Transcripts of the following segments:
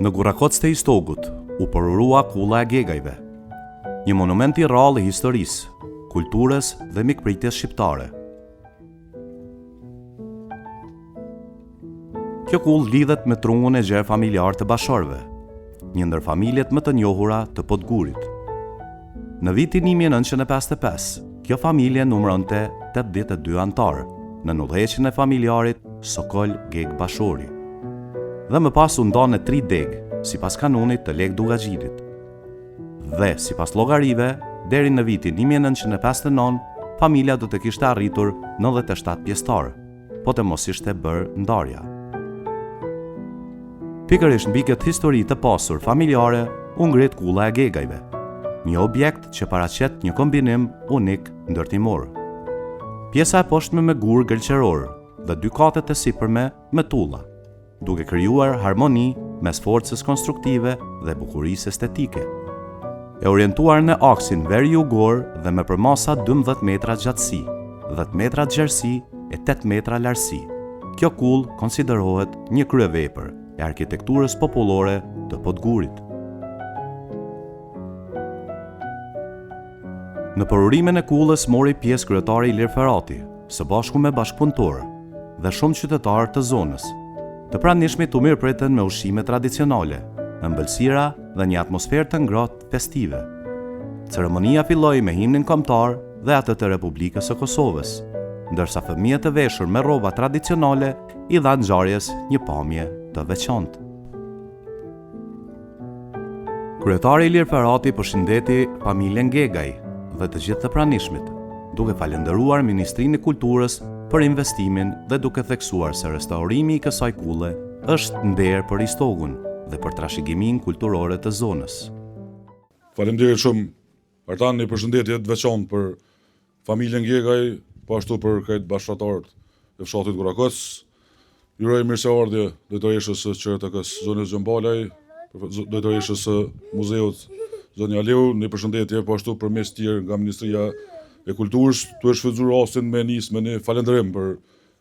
Në Gurrakocë të Istogut u përurua kulla e gegajve, një monument i rrallë i historisë, kulturës dhe mikpritjes shqiptare. Kjo kull lidhet me trungun e gjerë familjar të bashorëve, një ndër familjet më të njohura të Podgurit. Në vitin 1955, kjo familje numëronte 82 antarë në udhëheqjen e familjarit Sokol Geg Bashori. Dhe më pas u ndonë 3 degë, sipas kanonit të Lek Dugaxhirit. Dhe sipas llogarive, deri në vitin 1959, familja do të kishte arritur 97 pjesëtar, po të mos ishte bërë ndarja. Pikërisht mbi këtë histori të pasur familjare, u ngrit kulla e gegajve, një objekt që paraqet një kombinim unik ndërtimor. Pjesa e poshtme me gur gërqëror dhe 2 katet e sipërme me tulla, duke krijuar harmoni mes forcës konstruktive dhe bukurisë estetike. E orientuar në aksin veri-jugor dhe me përmasa 12 metra gjatësi, 10 metra gjerësi e 8 metra lartësi. Kjo kull konsiderohet një kryevepër e arkitekturës popullore të Podgurit. Në përurimin e kullës mori pjesë kryetari Ilir Ferati, së bashku me bashkëpunëtorë dhe shumë qytetarë të zonës. Të pranishmit u mirëpritën me ushqime tradicionale, ëmbëlsira dhe një atmosferë të ngrohtë festive. Ceremonia filloi me himnin kombëtar dhe atë të Republikës së Kosovës, ndërsa fëmijët e veshur me rroba tradicionale i dhanë ngjarjes një pamje të veçantë. Kryetari Ilir Ferati përshëndeti familjen Gegaj dhe të gjithë të pranishmit, duke falendëruar Ministrinë e Kulturës për investimin dhe duke theksuar se restaurimi i kësaj kulle është nder për Istogun dhe për trashëgiminë kulturore të zonës. Faleminderit shumë, Artan, një përshëndetje të veçantë për familjen Gegaj, po ashtu për këtë bashkëtarët e fshatit Gurrakocë. Ju uroj mirëseardhje drejtoreshës së QRTK-s zonës Gjëmbalaj, drejtoreshës së muzeut Zonja Leu, një përshëndetje po ashtu përmes tjerë nga Ministria e Kulturës, tu e shfrytzuar rastin me nis me një falënderim për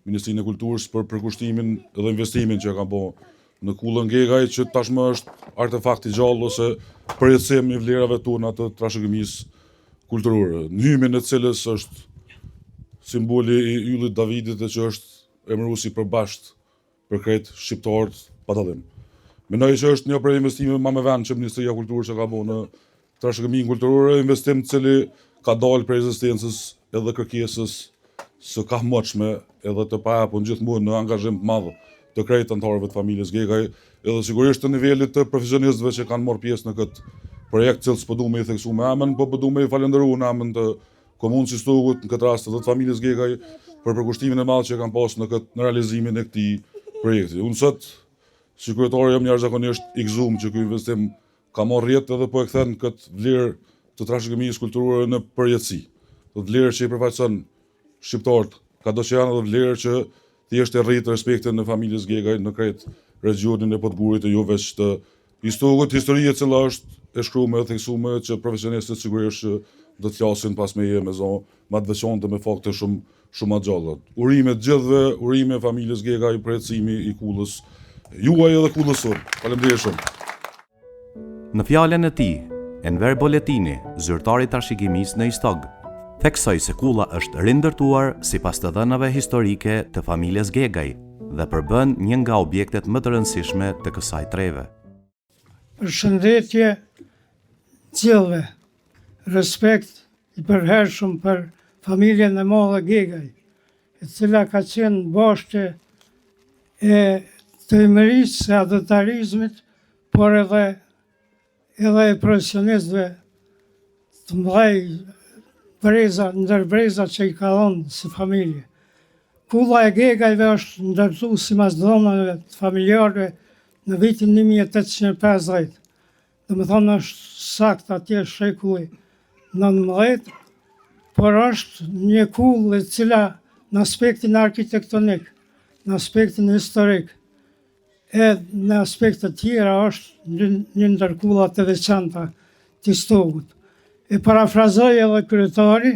Ministrinë e Kulturës për përkushtimin dhe investimin që ka bërë në kullën Gegaj, që tashmë është artefakt i gjallë ose përjetësim i vlerave tona të trashëgimisë kulturore. Në hyjmen e cilës është simboli i yllit Davidit dhe që është emëruesi përbashkët për krejt shqiptarët pa dallim. Mendoj që është një prej investimeve më me vend që Ministria e Kulturës ka bërë në trashëgiminë kulturore, investim i cili ka dalë prej ekzistencës edhe kërkesës së kahmoçme edhe të pahapur gjithmonë në angazhim të madh të krejt anëtarëve të familjes Gegaj, edhe sigurisht të nivelit të profesionistëve që kanë marrë pjesë në këtë projekt, që s'po duam i theksu me emën, po du me i falënderuar në emën të komunës Istogut, në këtë rast edhe të familjes Gegaj, për përkushtimin e madh që kanë pasur në realizimin e këtij projekti. Unë sot, si kryetari, jam jashtëzakonisht i gëzuar që ky investim ka marrë rjetë edhe po e kthen këtë vlerë të trashëgimisë kulturore në përjetësi. Të vlerë që i përfaqëson shqiptarët, kado që janë edhe vlerë që thjesht e rrit respektin në familjes Gegaj në krejt regionin e Podgurit e jo veç të Istogut, histori e cila është e shkruar dhe theksuar që profesionistët sigurisht që do të flasin pas meje me zonë më të veçantë me fakte shumë të gjalla. Urime të gjithëve, urime familjes Gegaj, përjetësimi i kullës juaj edhe kullës sonë. Faleminderit shumë. Në fjalën e tij, Enver Boletini, zyrtari i trashëgimisë në Istog, theksoi se kulla është rindërtuar sipas të dhënave historike të familjes Gegaj dhe përbën një nga objektet më të rëndësishme të kësaj treve. Përshëndetje gjithëve, respekt i përhershëm për familjen e madhe Gegaj, e cila ka qenë bashkë e të emërisë së adhëtarizmit, por edhe e profesionistëve të mëdhej ndër breza që i ka dhënë si familje. Kulla e Gegajve është ndërtuar sipas dhënave të familjarëve në vitin 1850. Domethënë është saktë atje shekulli 19, por është një kullë e cila në aspektin arkitektonik, në aspektin historik, e në aspekte tjera është një ndër kullat e veçanta të Istogut. E parafrazoj edhe kryetari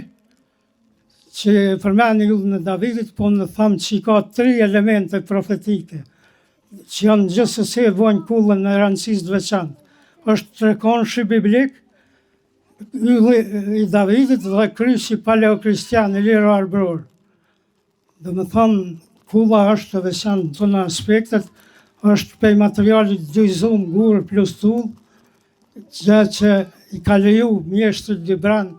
që përmeni Yllin e Davidit, po në thamë që i ka 3 elemente profetike. që janë gjithsesi e vojnë kullën në rëndësisë të veçantë. Është trekonshi biblik, ylli i Davidit dhe kryqi paleokristian i lirë arbror. Dhe më thonë, kulla është të veçantë të në aspektet, është pej materialit dyzum, gurë plus tull, që i ka leju mjeshtrit Dibran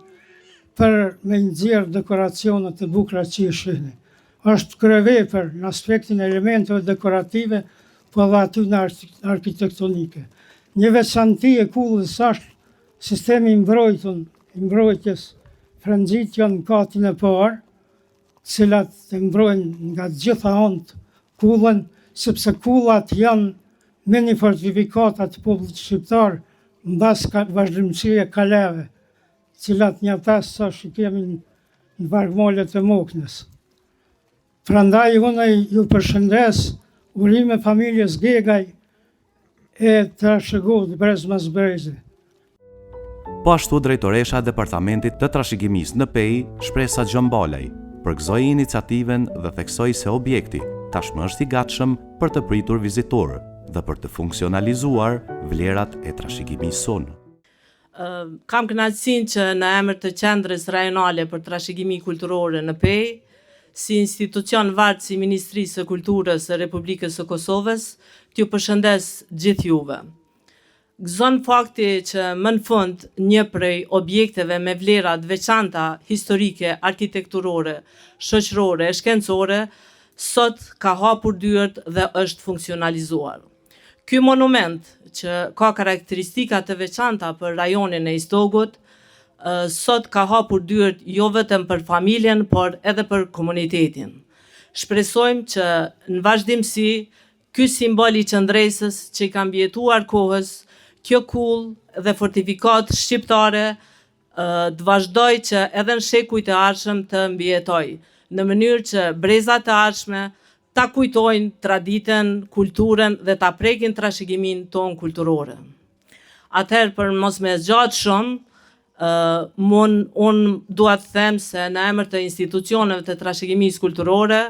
për me nxjerrë dekoracionet e bukura që i shihni. Është kryevepër në aspektin e elementeve dekorative, po dhe aty në arkitektonike. Një veçanti e kullës është sistemi mbrojtjes frenzitja në katin e parë, cilat të mbrojnë nga gjitha anët kullën, sepse kullat janë me një fortifikatat të popullit shqiptar në basë vazhdimësie kaleve, cilat një tas sa që kemi në vargmolet e Moknës. Prandaj unë ju përshëndes urime familjes Gegaj e Trashëgut Brezmas Brezi. Po ashtu drejtoresha e Departamentit të Trashëgimisë në Pej, Shpresa Gjombalaj, përgëzoi iniciativen dhe theksoi se objekti tashmë është i gatshëm për të pritur vizitorë dhe për të funksionalizuar vlerat e trashëgimisë sonë. Kam kënaqësinë që në emër të Qendrës Rajonale për Trashëgimi Kulturore në Pej, si institucion vartë si Ministrisë së Kulturës së Republikës së Kosovës, t'ju përshëndes gjithë juve. Gëzon fakti që më në fund një prej objekteve me vlera të veçanta historike, arkitekturore, shoqërore e shkencore, sot ka hapur dyert dhe është funksionalizuar. Ky monument, që ka karakteristika të veçanta për rajonin e Istogut, sot ka hapur dyert jo vetëm për familjen, por edhe për komunitetin. Shpresojmë që në vazhdimsi, ky simbol i qëndresës që i ka mbijetuar kohës, kjo kullë dhe fortifikat shqiptare të vazhdoj që edhe në shekujt e ardhshëm të mbijetoj, në mënyrë që brezat e ardhshme ta kujtojnë traditën, kulturën dhe ta prekin trashëgimin ton kulturore. Atëherë për mos me zgjat shumë, unë dua të them se në emër të institucioneve të trashëgimisë kulturore,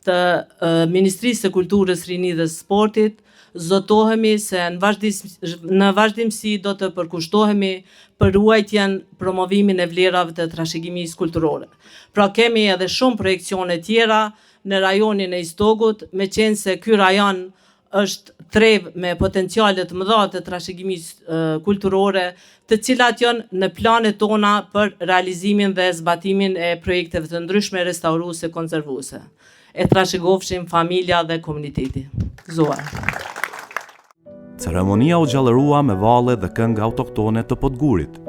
të Ministrisë së Kulturës, Rinjë dhe Sportit, zotohemi se në vazhdimsi do të përkushtohemi për ruajtjen, promovimin e vlerave të trashëgimisë kulturore. Pra kemi edhe shumë projekcione tjera në rajonin e Istogut, me qenë se ky rajon është trev me potencialet mëdha të trashëgimisë kulturore, të cilat janë në planet tona për realizimin dhe zbatimin e projekteve të ndryshme restauruese konservuese. E trashëgofshim familja dhe komuniteti. Gëzuar. Ceremonia u gjallërua me valle dhe këngë autoktone të Podgurit.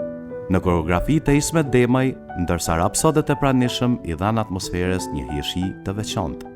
Në koreografi të Ismet Demaj, ndërsa rapsodet e pranishëm i dhanë atmosferës një hijeshi të veçantë.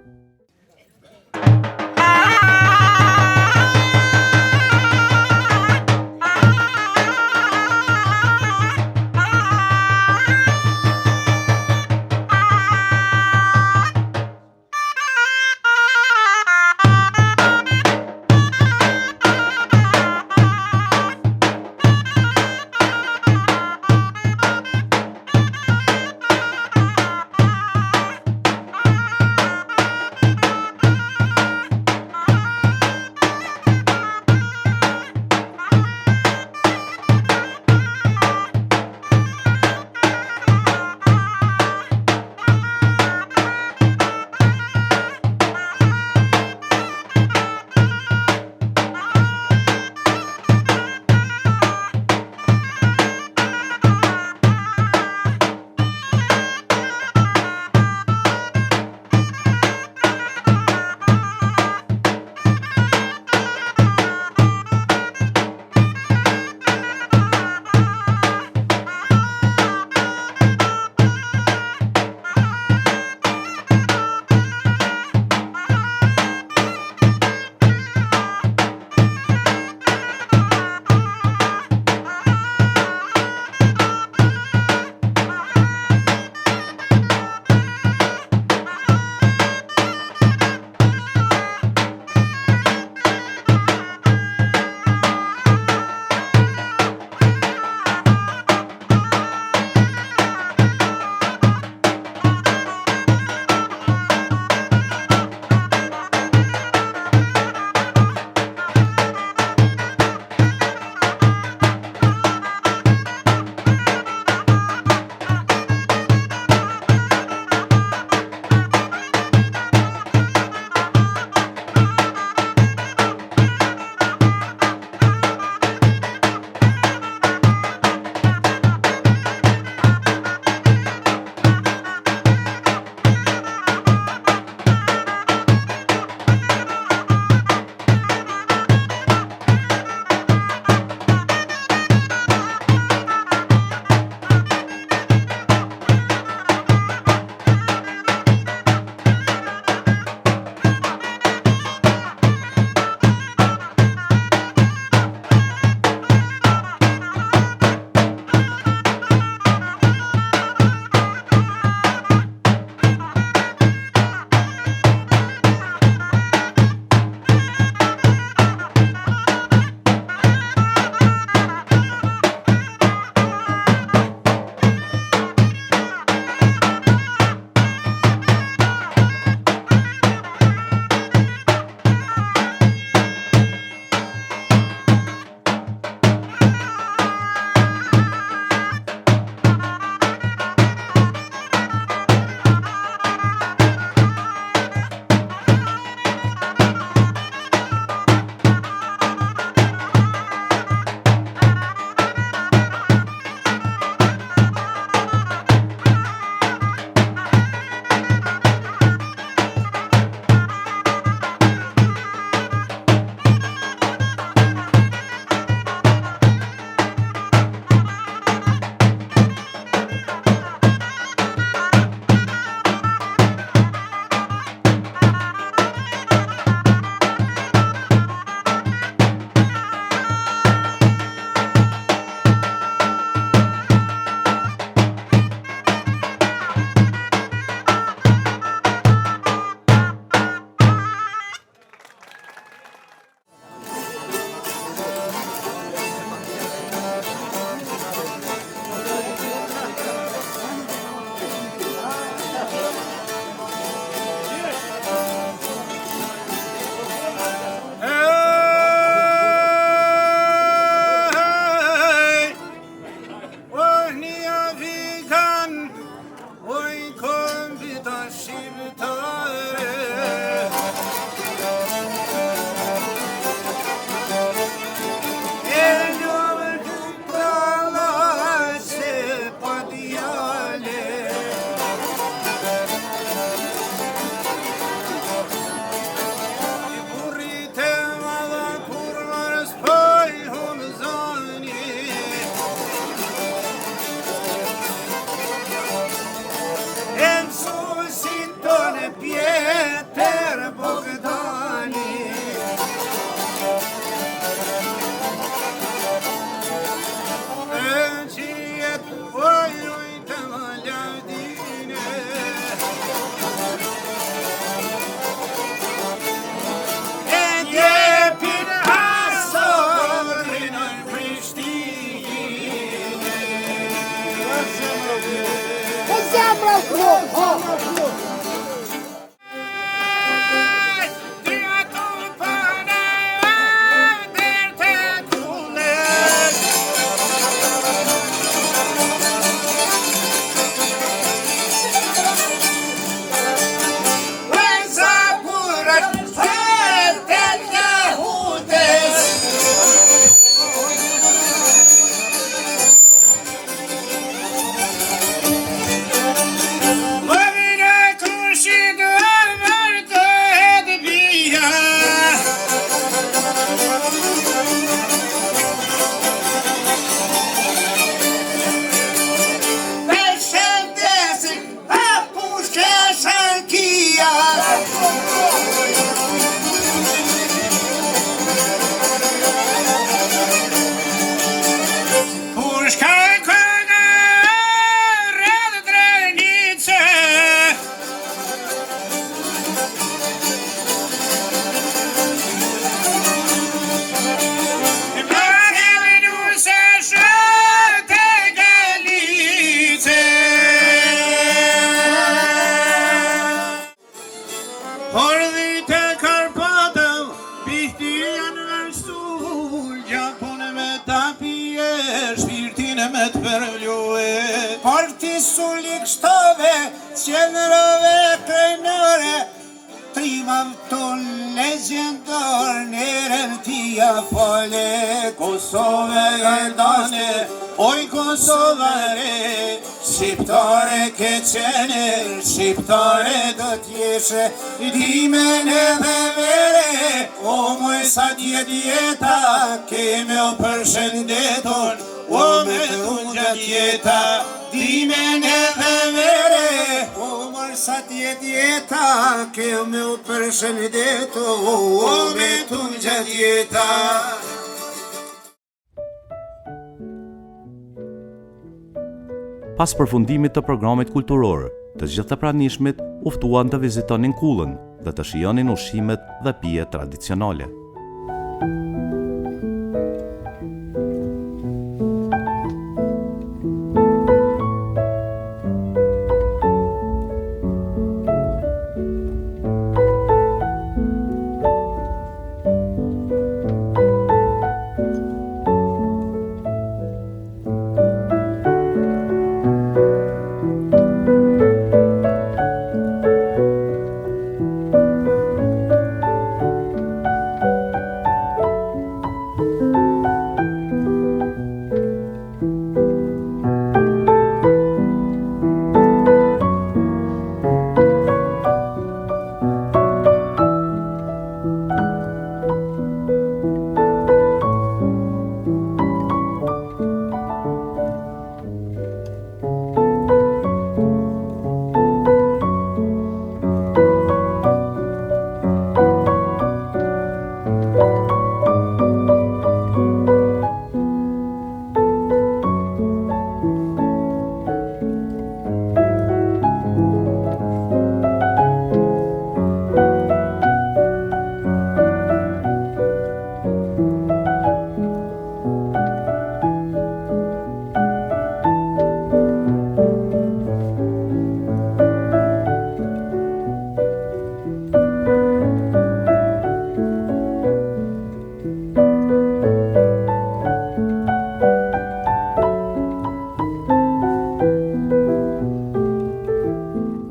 Pjetër Bogdani. Qijet ojoj të Malavdine. E djepin asorin në Prishtine. Parti sulik shtove, qenërove krejnore, trimam ton legjendar, neren tia fale, Kosove gardane, oj Kosovare, shqiptare ke qene, shqiptare do t'jeshe, dimen edhe vere, o moj sa djeta, keme o përshëndeton, o me dhunja djeta, dimen edhe vere, o moj sa djeta, keme o përshëndeton, o me dhunja djeta. Pas përfundimit të programit kulturor, të gjithë të pranishmit u ftuan të vizitonin Kullën dhe të shijonin ushqimet dhe pijet tradicionale.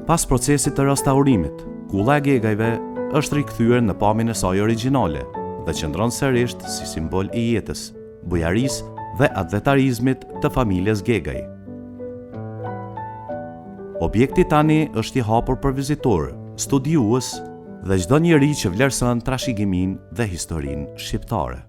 Pas procesit të restaurimit, Kulla e Gegajve është rikthyer në pamjen e saj origjinale dhe qëndron sërish si simbol i jetës, bujarisë dhe atletarizmit të familjes Gegaj. Objekti tani është i hapur për vizitor, studiues dhe çdo njeri që vlerëson trashëgiminë dhe historinë shqiptare.